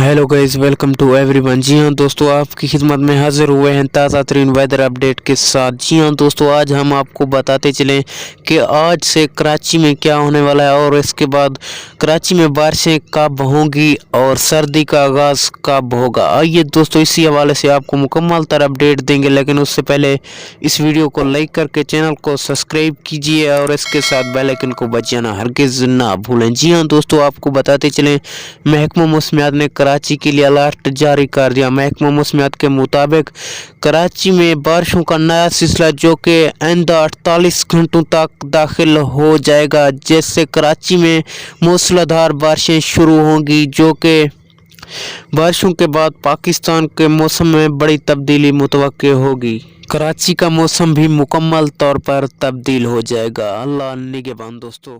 Hello guys, welcome to everyone. जी हाँ दोस्तों, आपकी खिदमत में हाजिर हुए हैं ताज़ा तरीन वेदर अपडेट के साथ। जी हाँ दोस्तों, आज हम आपको बताते चलें कि आज से कराची में क्या होने वाला है और इसके बाद कराची में बारिशें कब होंगी और सर्दी का आगाज़ कब होगा। आइए दोस्तों, इसी हवाले से आपको मुकम्मल तर अपडेट देंगे, लेकिन उससे पहले इस वीडियो को लाइक करके चैनल को सब्सक्राइब कीजिए और इसके साथ बेल आइकन को बजाना हरगिज़ ना भूलें। जी हाँ दोस्तों, आपको बताते चलें महकमा मौसमियात ने कराची के लिए अलर्ट जारी कर दिया। महकमा मौसमियात के मुताबिक कराची में बारिशों का नया सिलसिला जो कि आइंदा 48 घंटों तक दाखिल हो जाएगा, जिससे कराची में मूसलाधार बारिशें शुरू होंगी, जो कि बारिशों के बाद पाकिस्तान के मौसम में बड़ी तब्दीली मुतवक्के होगी। कराची का मौसम भी मुकम्मल तौर पर तब्दील हो जाएगा। अल्लाह निगहबान दोस्तों।